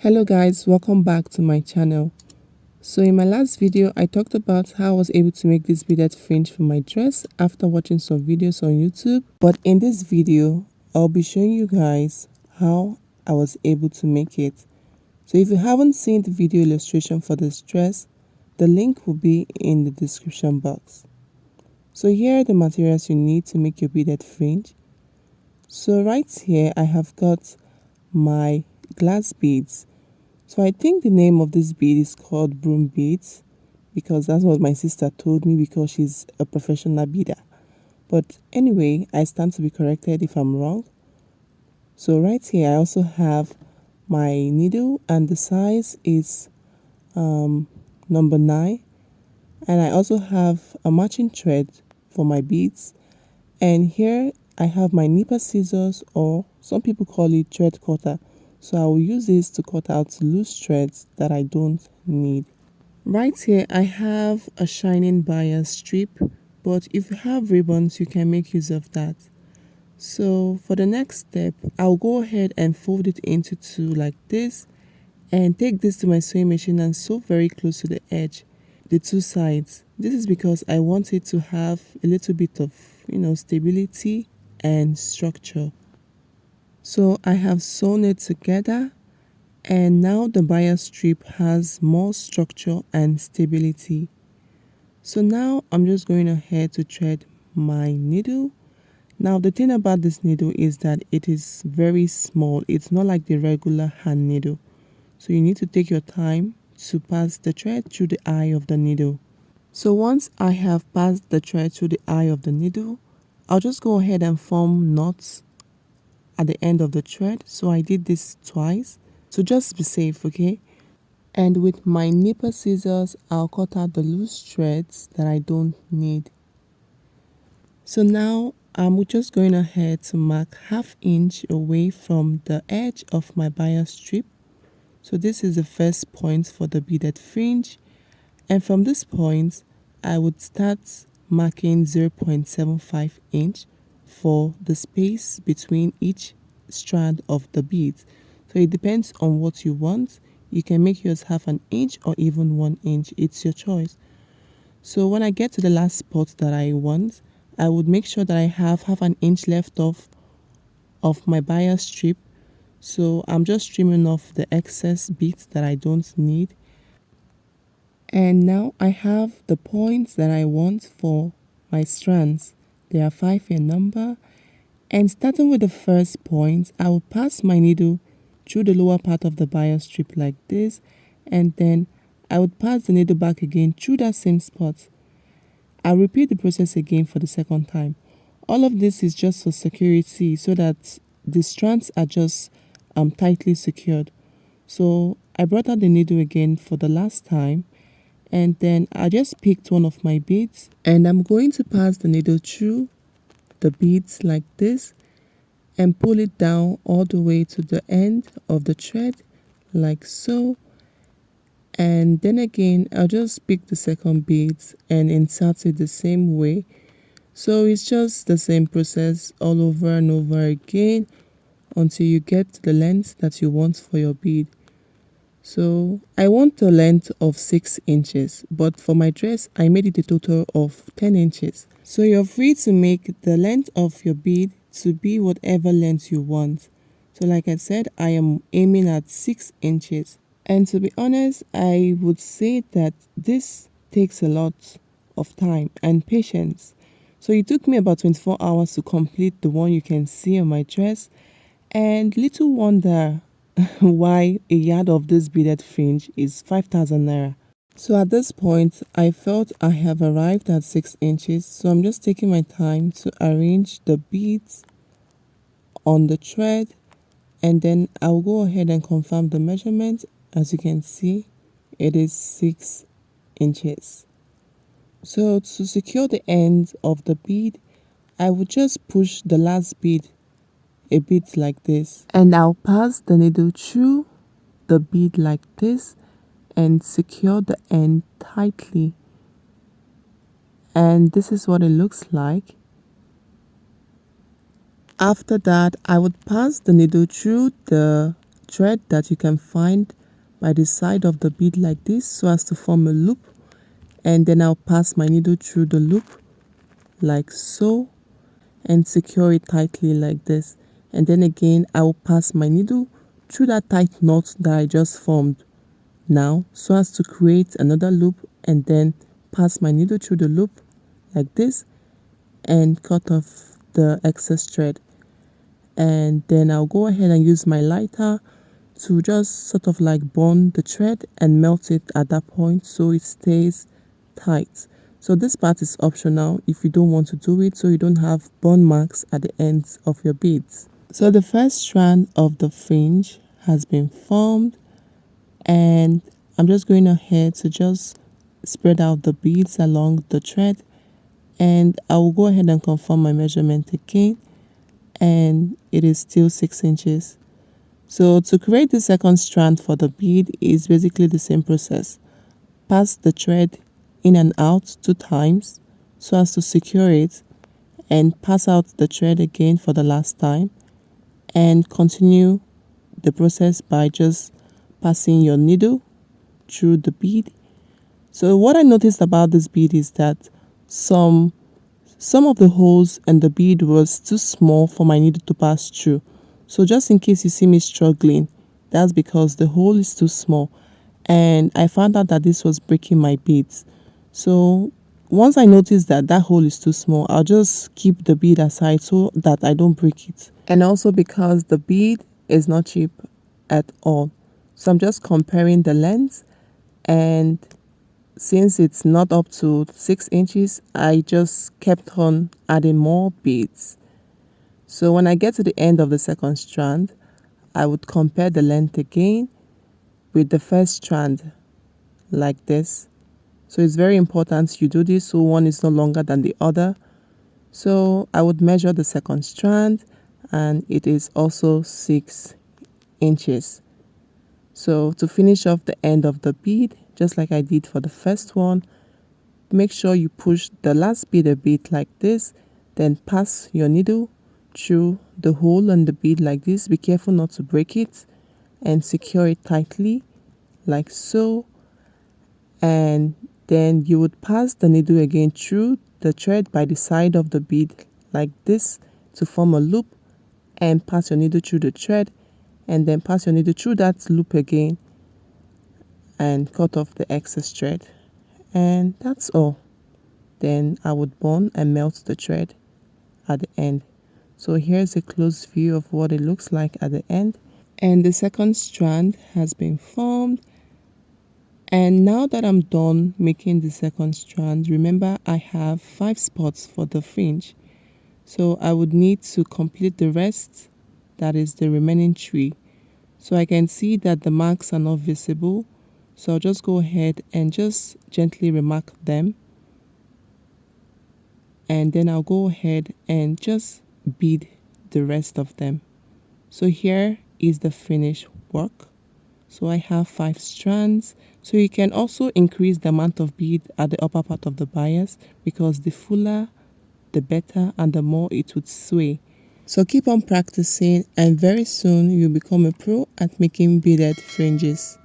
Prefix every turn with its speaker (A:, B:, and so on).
A: Hello guys, welcome back to my channel. So in my last video I talked about how I was able to make this beaded fringe for my dress after watching some videos on YouTube. But in this video I'll be showing you guys how I was able to make it. So if you haven't seen the video illustration for this dress, the link will be in the description box. So here are the materials you need to make your beaded fringe. So right here I have got my glass beads. So I think the name of this bead is called broom beads because that's what my sister told me because she's a professional beader. But anyway, I stand to be corrected if I'm wrong. So right here I also have my needle and the size is number 9, and I also have a matching thread for my beads, and here I have my nipper scissors, or some people call it thread cutter. So I will use this to cut out loose threads that I don't need. Right here I have a shining bias strip, but if you have ribbons you can make use of that. So for the next step I'll go ahead and fold it into two like this and take this to my sewing machine and sew very close to the edge, the two sides. This is because I want it to have a little bit of stability and structure. So I have sewn it together, and now the bias strip has more structure and stability. So now I'm just going ahead to thread my needle. Now the thing about this needle is that it is very small. It's not like the regular hand needle. So you need to take your time to pass the thread through the eye of the needle. So once I have passed the thread through the eye of the needle, I'll just go ahead and form knots at the end of the thread. So I did this twice to just be safe, okay? And with my nipper scissors, I'll cut out the loose threads that I don't need. So now I'm just going ahead to mark 1/2 inch away from the edge of my bias strip. So this is the first point for the beaded fringe, and from this point I would start marking 0.75 inch for the space between each strand of the beads. So it depends on what you want. You can make yours 1/2 inch or even 1 inch, it's your choice. So when I get to the last spot that I want, I would make sure that I have 1/2 inch left of my bias strip. So I'm just trimming off the excess beads that I don't need. And now I have the points that I want for my strands. They are 5 in number. And starting with the first point, I will pass my needle through the lower part of the bias strip like this. And then I would pass the needle back again through that same spot. I'll repeat the process again for the second time. All of this is just for security so that the strands are just tightly secured. So I brought out the needle again for the last time, and then I just picked one of my beads and I'm going to pass the needle through the beads like this and pull it down all the way to the end of the thread like so. And then again I'll just pick the second beads and insert it the same way. So it's just the same process all over and over again until you get the length that you want for your bead. So I want a length of 6 inches, but for my dress I made it a total of 10 inches. So you're free to make the length of your bead to be whatever length you want. So like I said, I am aiming at 6 inches. And to be honest, I would say that this takes a lot of time and patience. So it took me about 24 hours to complete the one you can see on my dress, and little wonder why a yard of this beaded fringe is 5,000 naira. So at this point I felt I have arrived at 6 inches, so I'm just taking my time to arrange the beads on the thread, and then I'll go ahead and confirm the measurement. As you can see, it is 6 inches. So to secure the end of the bead, I would just push the last bead a bit like this, and I'll pass the needle through the bead like this and secure the end tightly. And this is what it looks like. After that, I would pass the needle through the thread that you can find by the side of the bead like this so as to form a loop, and then I'll pass my needle through the loop like so and secure it tightly like this. And then again I will pass my needle through that tight knot that I just formed now so as to create another loop, and then pass my needle through the loop like this and cut off the excess thread. And then I'll go ahead and use my lighter to just sort of like burn the thread and melt it at that point so it stays tight. So this part is optional if you don't want to do it, so you don't have burn marks at the ends of your beads. So the first strand of the fringe has been formed, and I'm just going ahead to just spread out the beads along the thread, and I will go ahead and confirm my measurement again, and it is still 6 inches. So to create the second strand for the bead is basically the same process. Pass the thread in and out 2 times so as to secure it, and pass out the thread again for the last time, and continue the process by just passing your needle through the bead. So what I noticed about this bead is that some of the holes in the bead was too small for my needle to pass through. So just in case you see me struggling, that's because the hole is too small, and I found out that this was breaking my beads. So once I notice that that hole is too small, I'll just keep the bead aside so that I don't break it. And also because the bead is not cheap at all. So I'm just comparing the length, and since it's not up to 6 inches, I just kept on adding more beads. So when I get to the end of the second strand, I would compare the length again with the first strand like this. So it's very important you do this so one is no longer than the other. So I would measure the second strand, and it is also 6 inches. So to finish off the end of the bead, just like I did for the first one, make sure you push the last bead a bit like this, then pass your needle through the hole in the bead like this. Be careful not to break it, and secure it tightly like so. And then you would pass the needle again through the thread by the side of the bead like this to form a loop, and pass your needle through the thread, and then pass your needle through that loop again and cut off the excess thread. And that's all. Then I would burn and melt the thread at the end. So here's a close view of what it looks like at the end. And the second strand has been formed. And now that I'm done making the second strand, remember I have 5 spots for the fringe. So I would need to complete the rest, that is the remaining 3. So I can see that the marks are not visible. So I'll just go ahead and just gently remark them. And then I'll go ahead and just bead the rest of them. So here is the finished work. So I have 5 strands. So you can also increase the amount of bead at the upper part of the bias, because the fuller the better and the more it would sway. So keep on practicing, and very soon you'll become a pro at making beaded fringes.